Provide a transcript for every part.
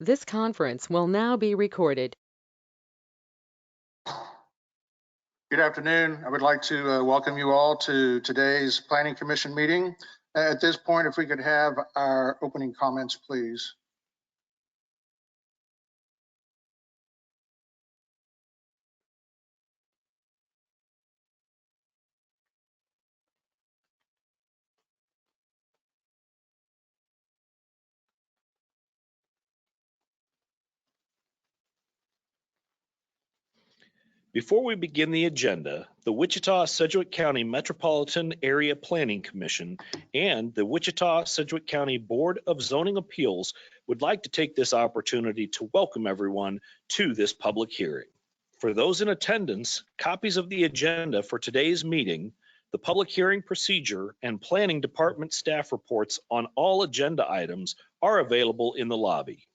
This conference will now be recorded. Good afternoon. I would like to welcome you all to today's Planning Commission meeting. At this point, if we could have our opening comments, please. Before we begin the agenda, the Wichita-Sedgwick County Metropolitan Area Planning Commission and the Wichita-Sedgwick County Board of Zoning Appeals would like to take this opportunity to welcome everyone to this public hearing. For those in attendance, copies of the agenda for today's meeting, the public hearing procedure, and planning department staff reports on all agenda items are available in the lobby.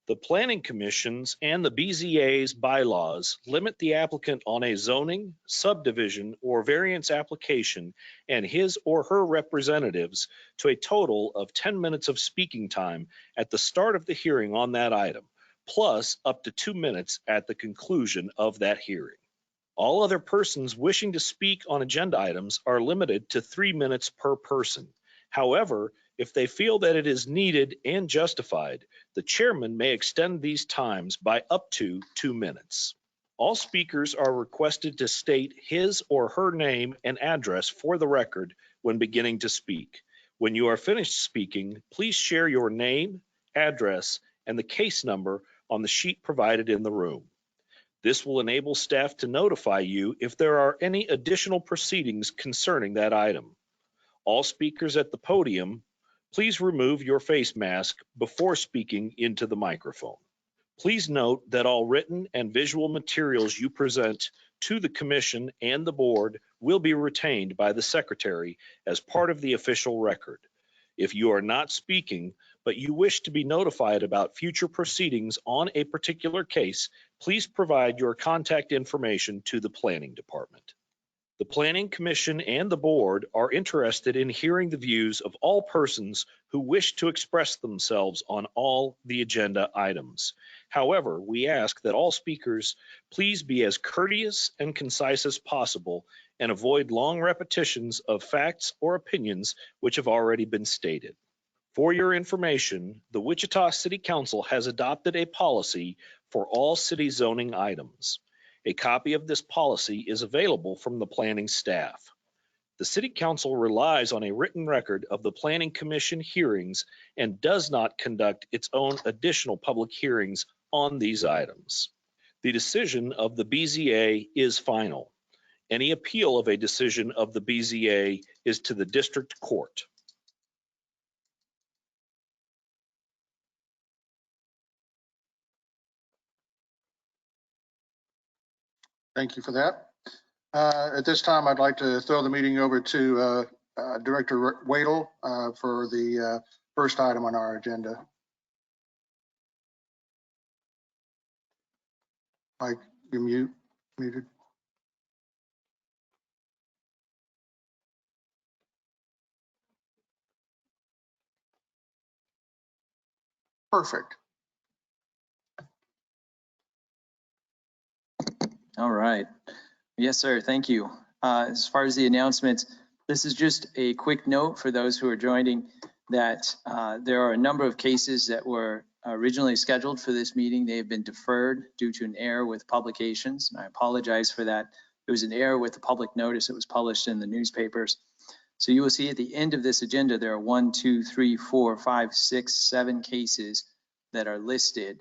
The Planning Commission's and the BZA's bylaws limit the applicant on a zoning, subdivision, or variance application and his or her representatives to a total of 10 minutes of speaking time at the start of the hearing on that item, plus up to 2 minutes at the conclusion of that hearing. All other persons wishing to speak on agenda items are limited to 3 minutes per person. However, if they feel that it is needed and justified, the chairman may extend these times by up to 2 minutes. All speakers are requested to state his or her name and address for the record when beginning to speak. When you are finished speaking, please share your name, address, and the case number on the sheet provided in the room. This will enable staff to notify you if there are any additional proceedings concerning that item. All speakers at the podium, please remove your face mask before speaking into the microphone. Please note that all written and visual materials you present to the commission and the board will be retained by the secretary as part of the official record. If you are not speaking, but you wish to be notified about future proceedings on a particular case, please provide your contact information to the planning department. The Planning Commission and the board are interested in hearing the views of all persons who wish to express themselves on all the agenda items. However, we ask that all speakers please be as courteous and concise as possible and avoid long repetitions of facts or opinions which have already been stated. For your information, the Wichita City Council has adopted a policy for all city zoning items. A copy of this policy is available from the planning staff. The City Council relies on a written record of the Planning Commission hearings and does not conduct its own additional public hearings on these items. The decision of the BZA is final. Any appeal of a decision of the BZA is to the district court. Thank you for that. At this time, I'd like to throw the meeting over to Director Wadle for the first item on our agenda. Mike, you muted. Perfect. All right. Yes, sir. Thank you. As far as the announcements, this is just a quick note for those who are joining that there are a number of cases that were originally scheduled for this meeting. They have been deferred due to an error with publications. And I apologize for that. There was an error with the public notice that was published in the newspapers. So you will see at the end of this agenda, there are 1, 2, 3, 4, 5, 6, 7 cases that are listed,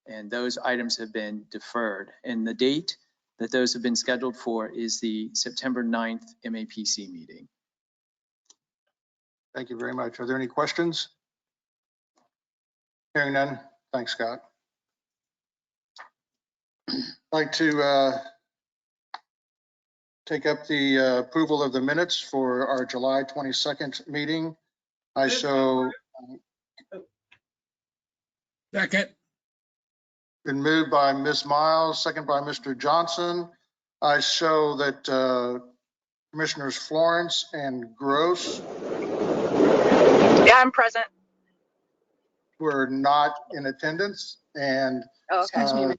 and those items have been deferred. And the date that those have been scheduled for is the September 9th MAPC meeting. Thank you very much. Are there any questions? Hearing none. Thanks, Scott. I'd like to take up the approval of the minutes for our July 22nd meeting. I show. Second. Been moved by Ms. Miles, second by Mr. Johnson. I show that Commissioners Florence and Gross. Yeah, I'm present. who are not in attendance. And Okay.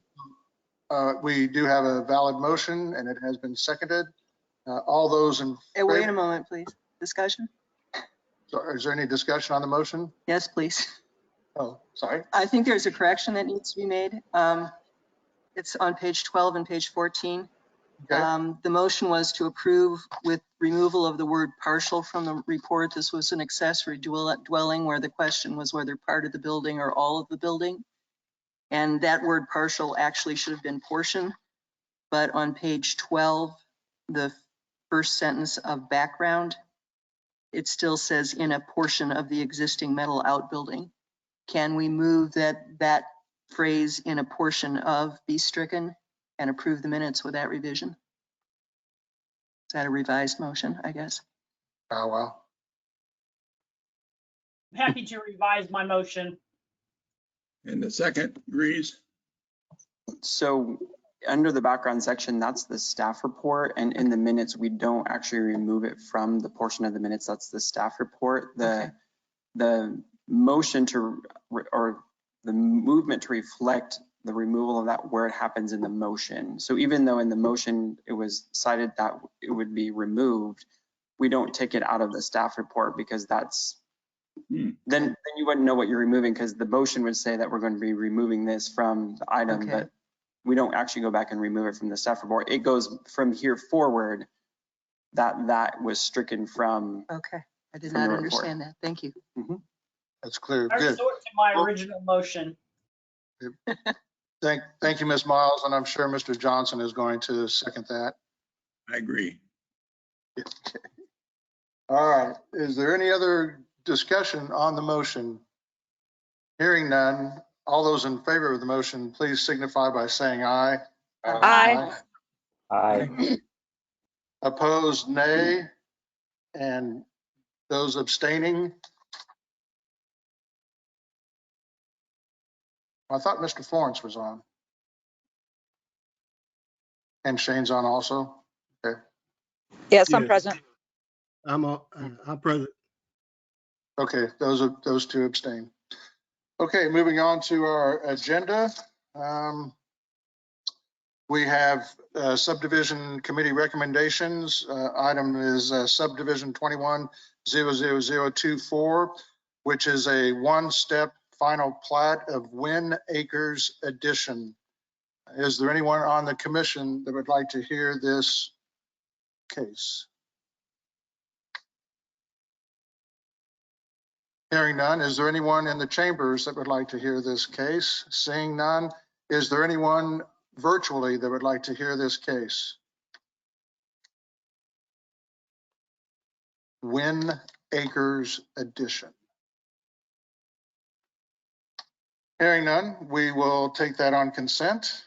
we do have a valid motion and it has been seconded. All those in Hey, wait a favor, moment, please. Discussion? is there any discussion on the motion? Yes, please. Oh, sorry. I think there's a correction that needs to be made. It's on page 12 and page 14. Okay. The motion was to approve with removal of the word partial from the report. This was an accessory dwelling where the question was whether part of the building or all of the building. And that word partial actually should have been portion. But on page 12, the first sentence of background, it still says in a portion of the existing metal outbuilding. Can we move that phrase in a portion of be stricken and approve the minutes with that revision? Is that a revised motion, I guess? Oh, well. I'm happy to revise my motion. And the second agrees. So under the background section, that's the staff report. And in the minutes, we don't actually remove it from the portion of the minutes. That's the staff report. The motion to, or the movement to reflect the removal of that word happens in the motion. So even though in the motion, it was cited that it would be removed, we don't take it out of the staff report because that's, then you wouldn't know what you're removing because the motion would say that we're going to be removing this from the item, Okay. but we don't actually go back and remove it from the staff report. It goes from here forward that was stricken from. Okay, I did From not the report. understand that. Thank you. That's clear. I Good. resort to my original motion. Thank you, Ms. Miles, and I'm sure Mr. Johnson is going to second that. I agree. All right. Is there any other discussion on the motion? Hearing none, all those in favor of the motion, please signify by saying aye. Aye. Aye. Opposed, nay. And those abstaining? I thought Mr. Florence was on. And Shane's on also? Okay. Yes, I'm Yes. present. I'm present. Okay, those two abstain. Okay, moving on to our agenda. We have subdivision committee recommendations. Item is subdivision 21-00024, which is a one-step final plat of Wynn Acres Addition. Is there anyone on the commission that would like to hear this case? Hearing none, is there anyone in the chambers that would like to hear this case? Seeing none, is there anyone virtually that would like to hear this case? Wynn Acres Addition. Hearing none, we will take that on consent.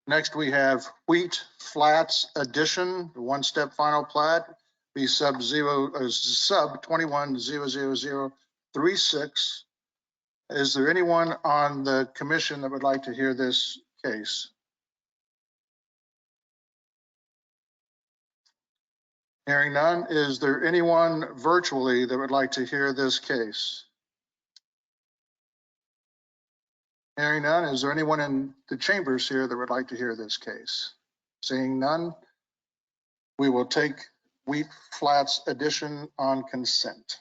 Next, we have Wheat Flats Addition, the one-step final plat, be sub 21-00036. Is there anyone on the commission that would like to hear this case? Hearing none, is there anyone virtually that would like to hear this case? Hearing none, is there anyone in the chambers here that would like to hear this case? Seeing none, we will take Wheat Flats Addition on consent.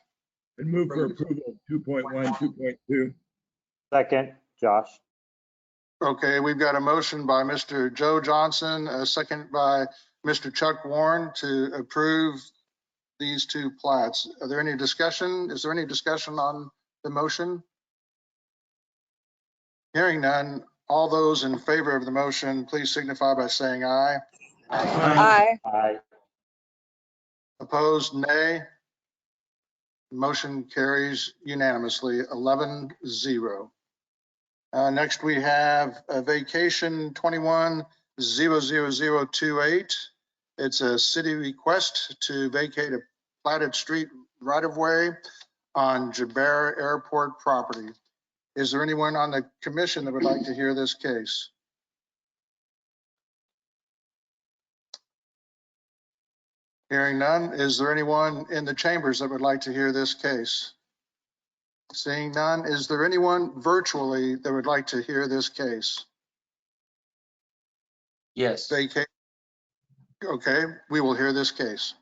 And move for approval, 2.1, 2.2. Second, Josh. Okay, we've got a motion by Mr. Joe Johnson, a second by Mr. Chuck Warren to approve these two plats. Are there any discussion? Is there any discussion on the motion? Hearing none, all those in favor of the motion, please signify by saying aye. Aye. Aye. Opposed, nay. Motion carries unanimously, 11-0. Next, we have a vacation 21-00028. It's a city request to vacate a platted street right-of-way on Jabera Airport property. Is there anyone on the commission that would like to hear this case? Hearing none, is there anyone in the chambers that would like to hear this case? Seeing none, is there anyone virtually that would like to hear this case? Yes. Vacate. Okay, we will hear this case.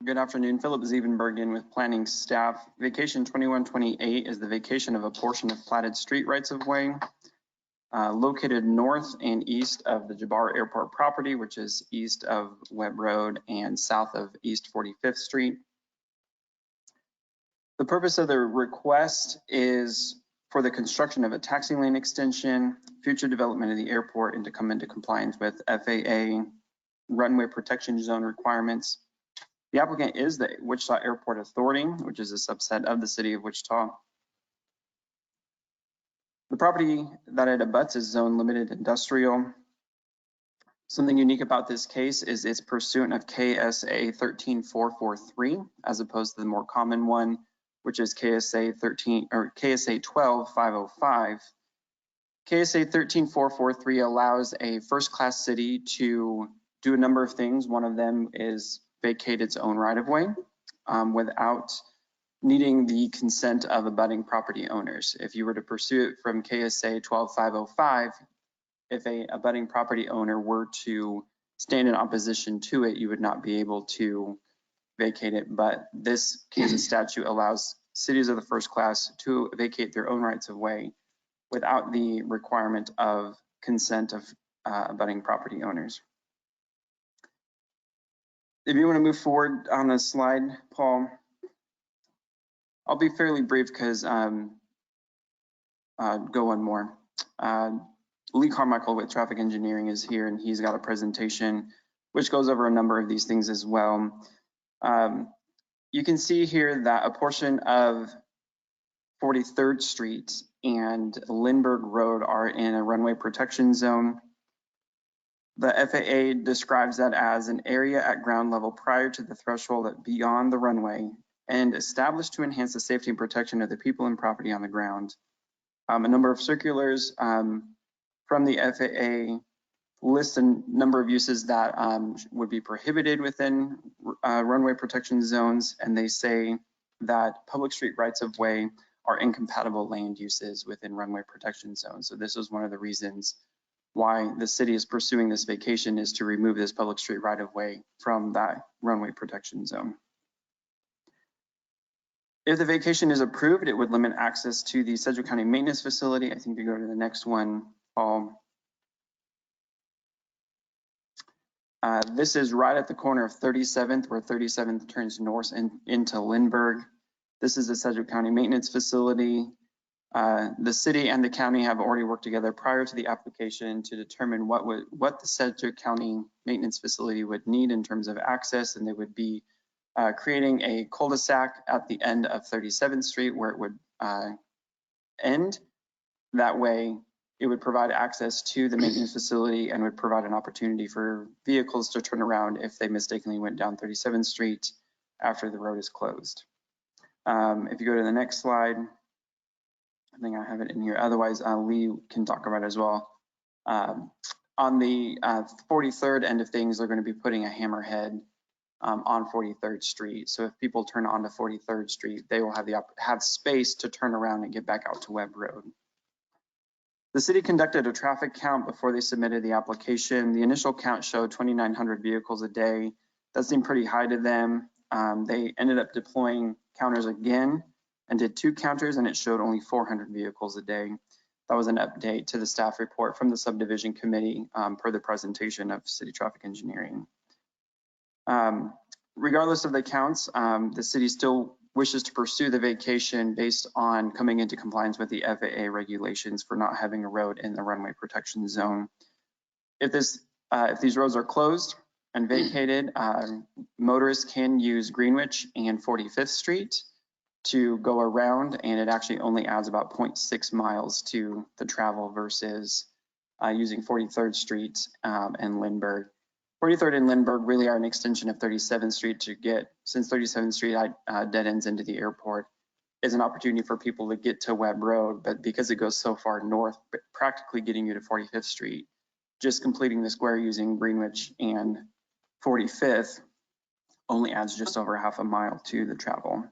Good afternoon, Philip Ziebenbergen with planning staff. Vacation 2128 is the vacation of a portion of platted street rights of way located north and east of the Jabbar Airport property, which is east of Webb Road and south of East 45th Street. The purpose of the request is for the construction of a taxi lane extension, future development of the airport, and to come into compliance with FAA runway protection zone requirements. The applicant is the Wichita Airport Authority, which is a subset of the city of Wichita. The property that it abuts is zone limited industrial. Something unique about this case is it's pursuant of KSA 13443, as opposed to the more common one, which is KSA 12505. KSA 13443 allows a first-class city to do a number of things. One of them is vacate its own right-of-way without needing the consent of abutting property owners. If you were to pursue it from KSA 12505, if a abutting property owner were to stand in opposition to it, you would not be able to vacate it. But this Kansas statute allows cities of the first class to vacate their own rights of way without the requirement of consent of abutting property owners. If you want to move forward on the slide, Paul, I'll be fairly brief because go one more. Lee Carmichael with Traffic Engineering is here, and he's got a presentation which goes over a number of these things as well. You can see here that a portion of 43rd Street and Lindbergh Road are in a runway protection zone. The FAA describes that as an area at ground level prior to the threshold beyond the runway and established to enhance the safety and protection of the people and property on the ground. A number of circulars from the FAA list a number of uses that would be prohibited within runway protection zones, and they say that public street rights of way are incompatible land uses within runway protection zones. So this is one of the reasons why the city is pursuing this vacation, is to remove this public street right of way from that runway protection zone. If the vacation is approved, it would limit access to the Sedgwick County Maintenance Facility. I think we go to the next one, Paul. This is right at the corner of 37th, where 37th turns north into Lindbergh. This is the Sedgwick County Maintenance Facility. The city and the county have already worked together prior to the application to determine what the Sedgwick County Maintenance Facility would need in terms of access, and they would be creating a cul-de-sac at the end of 37th Street where it would end. That way, it would provide access to the maintenance facility and would provide an opportunity for vehicles to turn around if they mistakenly went down 37th Street after the road is closed. If you go to the next slide, I think I have it in here. Otherwise, Lee can talk about it as well. On the 43rd end of things, they're going to be putting a hammerhead on 43rd Street. So if people turn onto 43rd Street, they will have space to turn around and get back out to Webb Road. The city conducted a traffic count before they submitted the application. The initial count showed 2,900 vehicles a day. That seemed pretty high to them. They ended up deploying counters again and did 2 counters, and it showed only 400 vehicles a day. That was an update to the staff report from the subdivision committee per the presentation of city traffic engineering. Regardless of the counts, the city still wishes to pursue the vacation based on coming into compliance with the FAA regulations for not having a road in the runway protection zone. If these roads are closed and vacated, motorists can use Greenwich and 45th Street to go around, and it actually only adds about 0.6 miles to the travel versus using 43rd Street and Lindbergh. 43rd and Lindbergh really are an extension of 37th Street to get, since 37th Street dead ends into the airport. is an opportunity for people to get to Webb Road, but because it goes so far north, practically getting you to 45th Street, just completing the square using Greenwich and 45th only adds just over half a mile to the travel.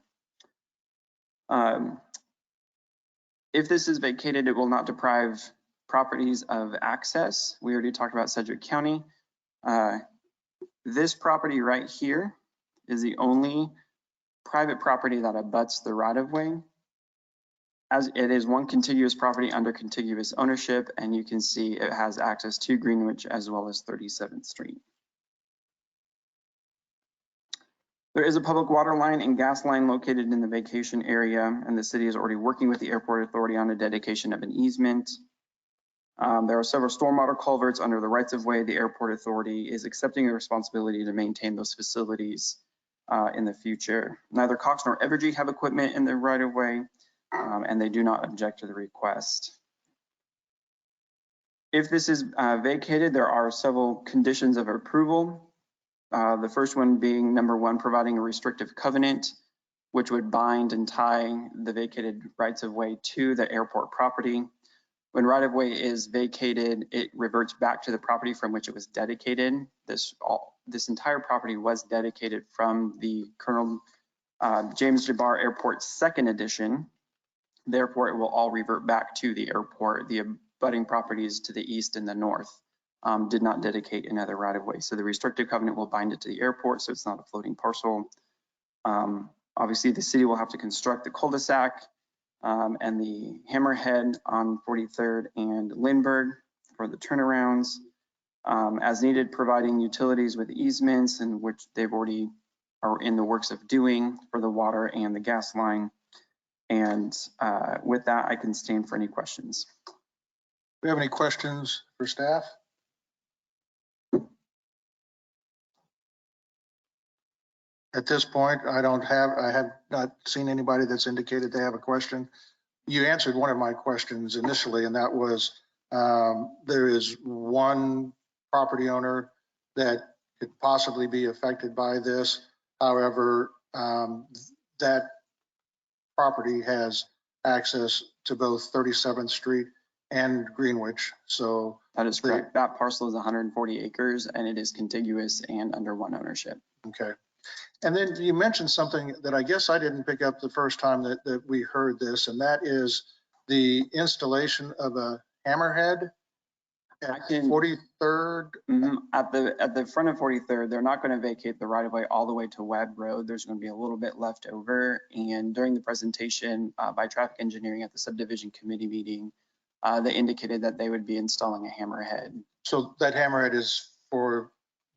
If this is vacated, it will not deprive properties of access. We already talked about Sedgwick County. This property right here is the only private property that abuts the right-of-way, as it is one contiguous property under contiguous ownership, and you can see it has access to Greenwich as well as 37th Street. There is a public water line and gas line located in the vacation area, and the city is already working with the airport authority on a dedication of an easement. There are several stormwater culverts under the rights-of-way. The airport authority is accepting the responsibility to maintain those facilities in the future. Neither Cox nor Evergy have equipment in the right-of-way, and they do not object to the request. If this is vacated, there are several conditions of approval. The first one being number one, providing a restrictive covenant, which would bind and tie the vacated rights-of-way to the airport property. When right-of-way is vacated, it reverts back to the property from which it was dedicated. This entire property was dedicated from the Colonel James Jabbar Airport second edition. Therefore, it will all revert back to the airport. The abutting properties to the east and the north did not dedicate another right-of-way. So the restrictive covenant will bind it to the airport, so it's not a floating parcel. Obviously, the city will have to construct the cul-de-sac and the hammerhead on 43rd and Lindbergh for the turnarounds, as needed, providing utilities with easements, and which they've already are in the works of doing for the water and the gas line. And with that, I can stand for any questions. Do we have any questions for staff? At this point, I have not seen anybody that's indicated they have a question. You answered one of my questions initially, and that was there is one property owner that could possibly be affected by this. However, that property has access to both 37th Street and Greenwich. So that is correct. That parcel is 140 acres and it is contiguous and under one ownership. Okay. And then you mentioned something that I guess I didn't pick up the first time that we heard this, and that is the installation of a hammerhead at 43rd. At the front of 43rd, they're not going to vacate the right-of-way all the way to Webb Road. There's going to be a little bit left over. And during the presentation by traffic engineering at the subdivision committee meeting, they indicated that they would be installing a hammerhead. So that hammerhead is for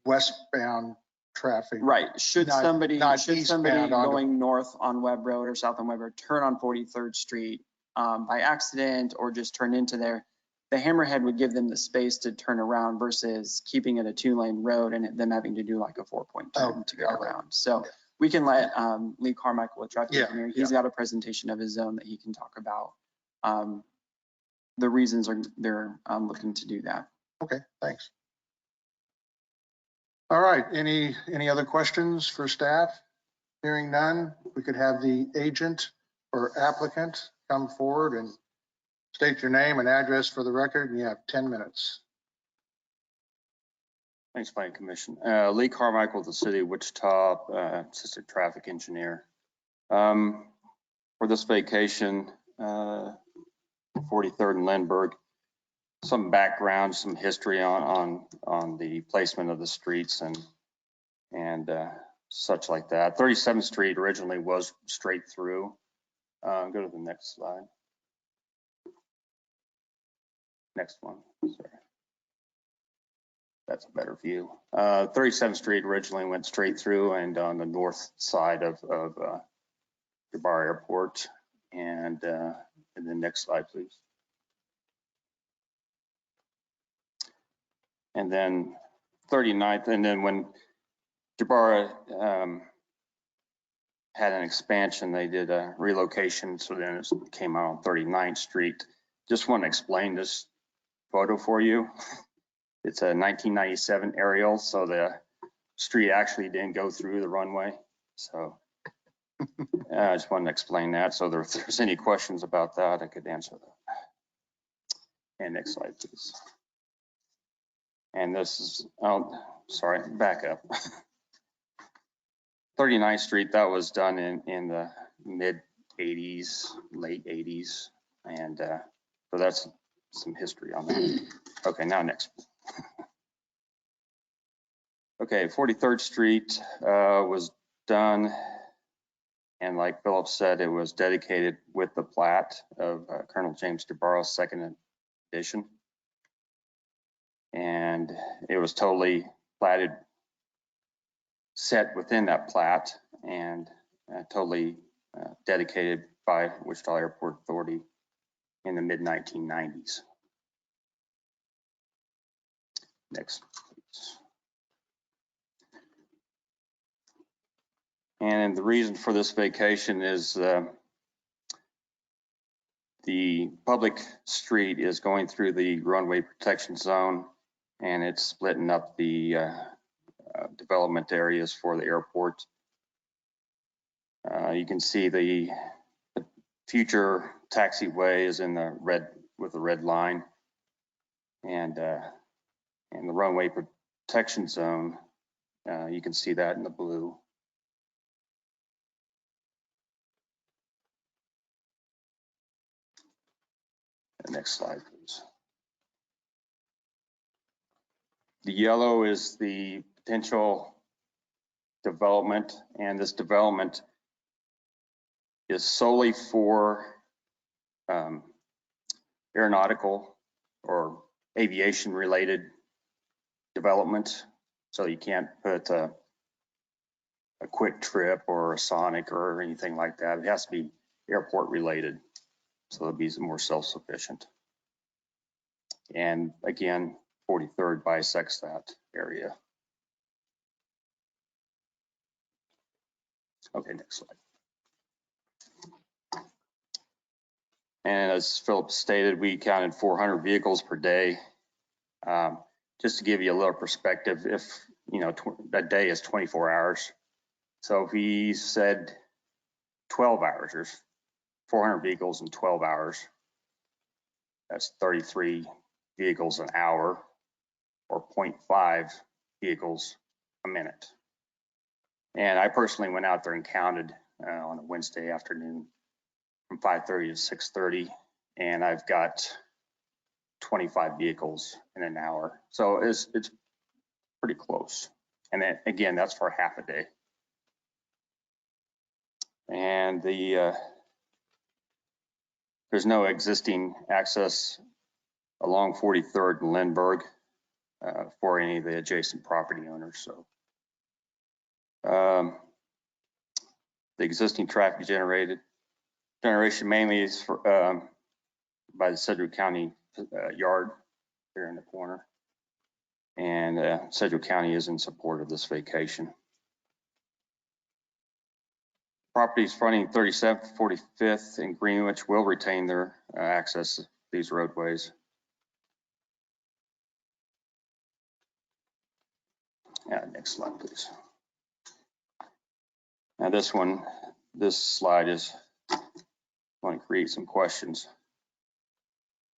westbound traffic. Right. Should somebody going north on Webb Road or south on Webb Road turn on 43rd Street by accident or just turn into there, the hammerhead would give them the space to turn around versus keeping it a 2-lane road and them having to do like a 4-point turn to go around. So we can let Lee Carmichael, a traffic engineer, he's got a presentation of his own that he can talk about. The reasons they're looking to do that. Okay, thanks. All right, any other questions for staff? Hearing none, we could have the agent or applicant come forward and state your name and address for the record, and you have 10 minutes. Thanks, Planning Commission. Lee Carmichael, the City of Wichita, Assistant Traffic Engineer. For this vacation, 43rd and Lindbergh, some background, some history on the placement of the streets and such like that. 37th Street originally was straight through. Go to the next slide. Next one, sorry. That's a better view. 37th Street originally went straight through and on the north side of Jabbar Airport. And the next slide, please. And then 39th, and then when Jabbar had an expansion, they did a relocation, so then it came out on 39th Street. Just want to explain this photo for you. It's a 1997 aerial, so the street actually didn't go through the runway. So I just wanted to explain that. So if there's any questions about that, I could answer that. And next slide, please. And this is, oh, sorry, back up. 39th Street, that was done in the mid 80s, late 80s. And so that's some history on that. Okay, now next. Okay, 43rd Street was done. And like Philip said, it was dedicated with the plat of Colonel James DeBarro's second edition. And it was totally platted, set within that plat, and totally dedicated by Wichita Airport Authority in the mid 1990s. Next, please. And the reason for this vacation is the public street is going through the runway protection zone, and it's splitting up the development areas for the airport. You can see the future taxiway is in the red with the red line, and the runway protection zone, you can see that in the blue. Next slide, please. The yellow is the potential development, and this development is solely for aeronautical or aviation related development. So you can't put a Quick Trip or a Sonic or anything like that. It has to be airport related. So it'll be more self-sufficient. And again, 43rd bisects that area. Okay, next slide. And as Philip stated, we counted 400 vehicles per day. Just to give you a little perspective, if you know that day is 24 hours. So if he said 12 hours, there's 400 vehicles in 12 hours. That's 33 vehicles an hour, or 0.5 vehicles a minute. And I personally went out there and counted on a Wednesday afternoon from 5:30 to 6:30, and I've got 25 vehicles in an hour. So it's pretty close. And then again, that's for half a day. And there's no existing access along 43rd and Lindbergh for any of the adjacent property owners. So the existing traffic generation mainly is for, by the Sedgwick County yard here in the corner. And Sedgwick County is in support of this vacation. Properties fronting 37th, 45th, and Greenwich will retain their access to these roadways. Next slide, please. Now this slide is going to create some questions.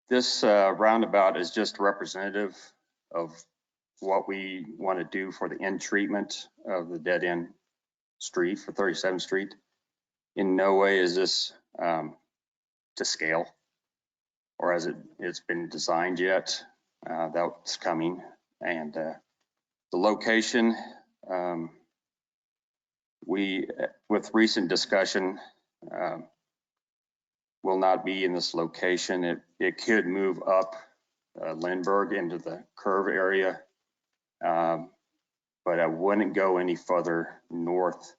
This roundabout is just representative of what we want to do for the end treatment of the dead end street for 37th Street. In no way is this to scale, or has it's been designed yet. That's coming. And the location, with recent discussion, will not be in this location. It could move up Lindbergh into the curve area, but I wouldn't go any further north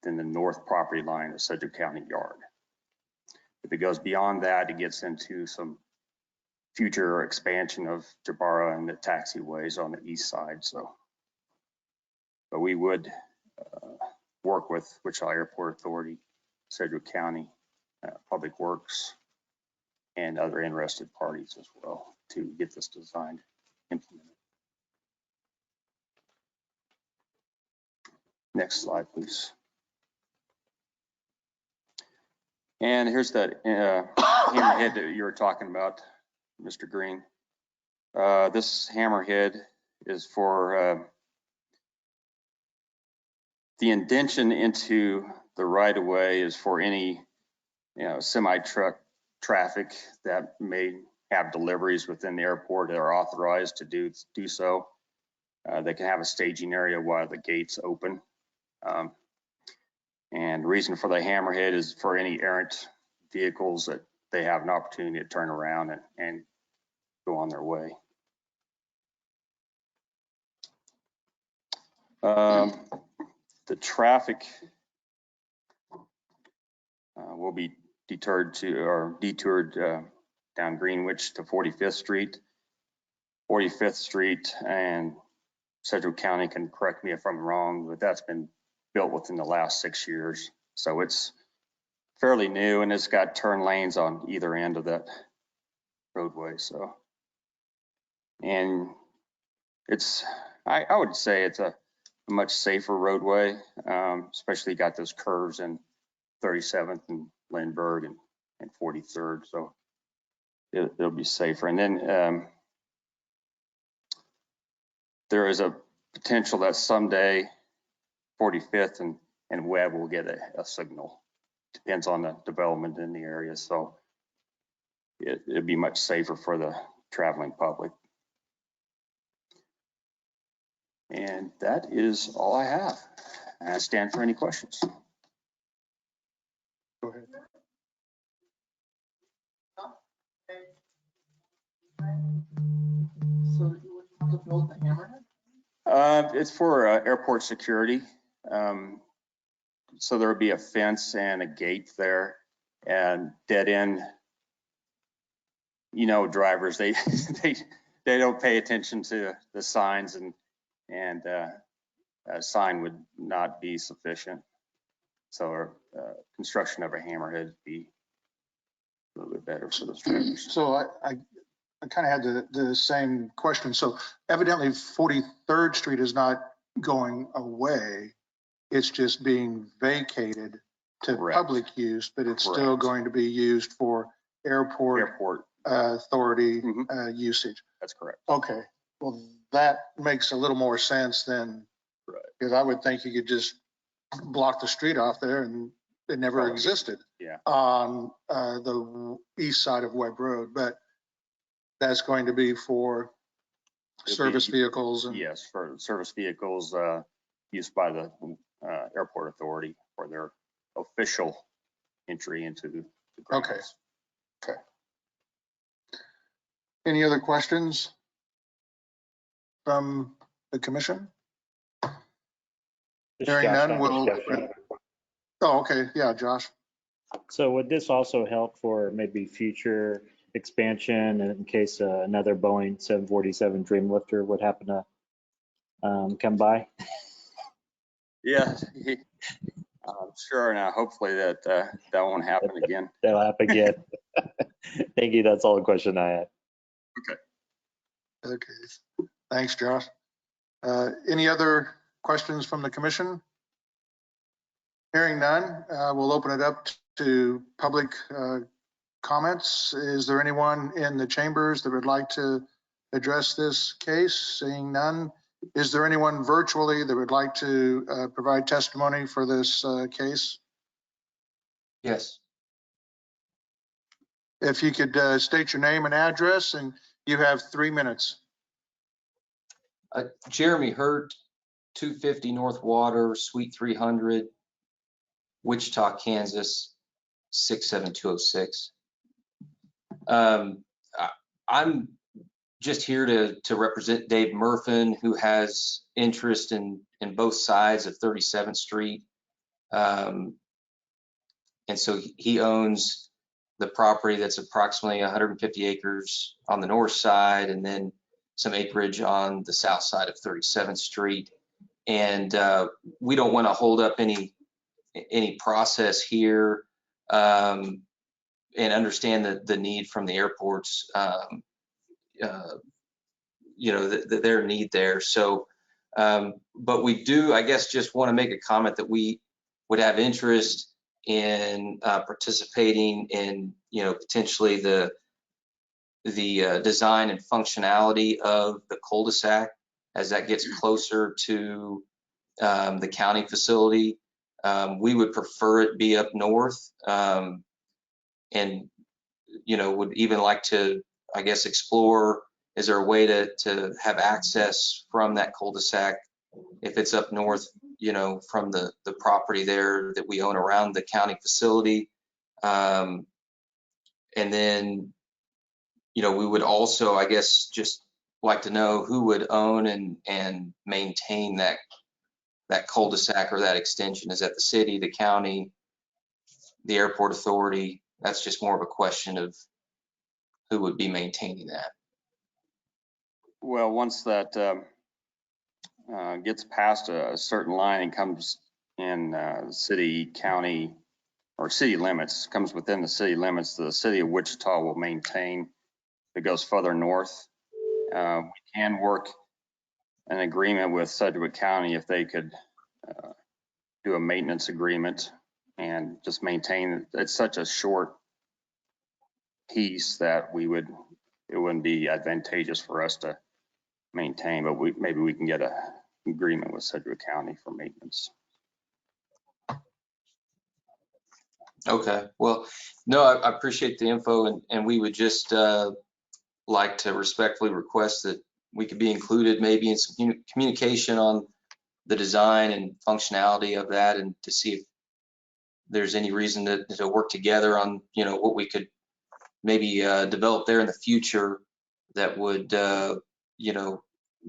than the north property line of Sedgwick County Yard. If it goes beyond that, it gets into some future expansion of Jabara and the taxiways on the east side. So, but we would work with Wichita Airport Authority, Sedgwick County, Public Works, and other interested parties as well to get this design implemented. Next slide, please. And here's that hammerhead that you were talking about, Mr. Green. This hammerhead is for the indention into the right-of-way is for any, semi-truck traffic that may have deliveries within the airport that are authorized to do so. They can have a staging area while the gates open. And the reason for the hammerhead is for any errant vehicles that they have an opportunity to turn around and go on their way. The traffic will be detoured down Greenwich to 45th Street. 45th Street and Sedgwick County can correct me if I'm wrong, but that's been built within the last 6 years. So it's fairly new and it's got turn lanes on either end of that roadway. So, and it's, I would say it's a much safer roadway, especially got those curves in 37th and Lindbergh and 43rd. So it'll be safer. And then there is a potential that someday 45th and Webb will get a signal. Depends on the development in the area. So it'd be much safer for the traveling public. And that is all I have. And I stand for any questions. Go ahead. So you want to build the hammerhead? It's for airport security. So there would be a fence and a gate there and dead end. Drivers, they don't pay attention to the signs and a sign would not be sufficient. So construction of a hammerhead would be a little bit better for those drivers. So I kind of had the same question. So evidently 43rd Street is not going away. It's just being vacated to Correct. Public use, but it's Correct. still going to be used for airport authority usage. That's correct. Okay. Well, that makes a little more sense than, because I would think you could just block the street off there and it never existed on the east side of Webb Road, but that's going to be for service vehicles. And yes, for service vehicles used by the airport authority for their official entry into the grounds. Okay. Any other questions from the commission? Hearing none, we'll. Oh, okay. Yeah, Josh. So would this also help for maybe future expansion in case another Boeing 747 Dreamlifter would happen to come by? Yeah, sure. Now, hopefully that won't happen again. That'll happen again. Thank you. That's all the question I had. Okay. Thanks, Josh. Any other questions from the commission? Hearing none, we'll open it up to public comments. Is there anyone in the chambers that would like to address this case? Seeing none. Is there anyone virtually that would like to provide testimony for this case? Yes. If you could state your name and address, and you have 3 minutes. Jeremy Hurt, 250 North Water, Suite 300, Wichita, Kansas, 67206. I'm just here to represent Dave Murphin, who has interest in both sides of 37th Street. And so he owns the property that's approximately 150 acres on the north side, and then some acreage on the south side of 37th Street. And we don't want to hold up any process here, and understand the need from the airports, their need there. So, but we do, I guess, just want to make a comment that we would have interest in participating in, potentially the design and functionality of the cul-de-sac as that gets closer to the county facility. We would prefer it be up north, and would even like to, I guess, explore, is there a way to have access from that cul-de-sac if it's up north, from the property there that we own around the county facility. And then, we would also, I guess, just like to know who would own and maintain that cul-de-sac or that extension. Is that the city, the county, the airport authority? That's just more of a question of who would be maintaining that. Well, once that gets past a certain line and comes in city, county, or city limits, comes within the city limits, the city of Wichita will maintain. If it goes further north, we can work an agreement with Sedgwick County if they could do a maintenance agreement and just maintain. It's such a short piece that it wouldn't be advantageous for us to maintain, but maybe we can get an agreement with Sedgwick County for maintenance. Okay, well, no, I appreciate the info, and we would just like to respectfully request that we could be included maybe in some communication on the design and functionality of that, and to see if there's any reason to work together on, what we could maybe develop there in the future that would,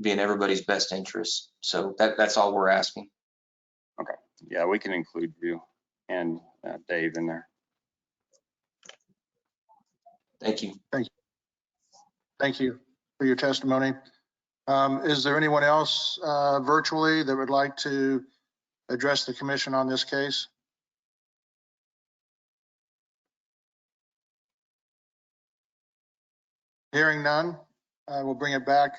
be in everybody's best interest. So that's all we're asking. Okay, yeah, we can include you and Dave in there. Thank you. Thank you for your testimony. Is there anyone else virtually that would like to address the commission on this case? Hearing none, we'll bring it back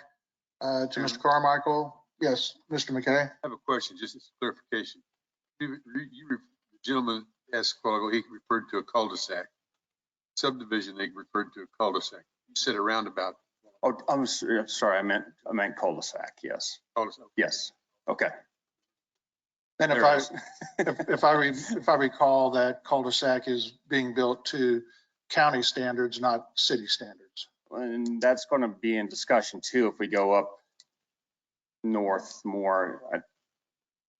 to Mr. Carmichael. Yes, Mr. McKay. I have a question, just as clarification. The gentleman asked a while ago, he referred to a cul-de-sac. Subdivision, they referred to a cul-de-sac. You said a roundabout. Oh, I'm sorry, I meant cul-de-sac, yes. Cul-de-sac. Yes, okay. And if I recall, that cul-de-sac is being built to county standards, not city standards. And that's going to be in discussion too. If we go up north more,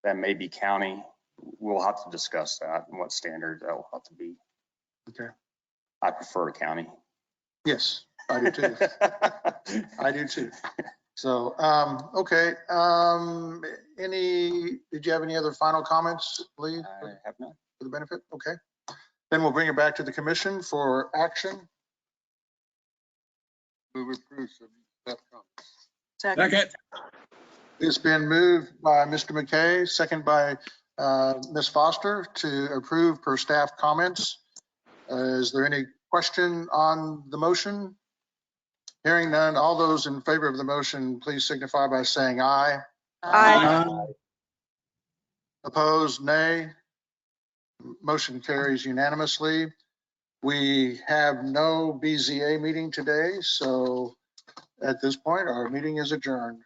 that may be county. We'll have to discuss that and what standard that will have to be. Okay. I prefer county. Yes, I do too. I do too. So, okay. Did you have any other final comments, Lee? I have none. For the benefit? Okay. Then we'll bring it back to the commission for action. Move approved, staff comments. Second. It's been moved by Mr. McKay, second by Ms. Foster to approve per staff comments. Is there any question on the motion? Hearing none, all those in favor of the motion, please signify by saying aye. Aye. Opposed, nay. Motion carries unanimously. We have no BZA meeting today, so at this point, our meeting is adjourned.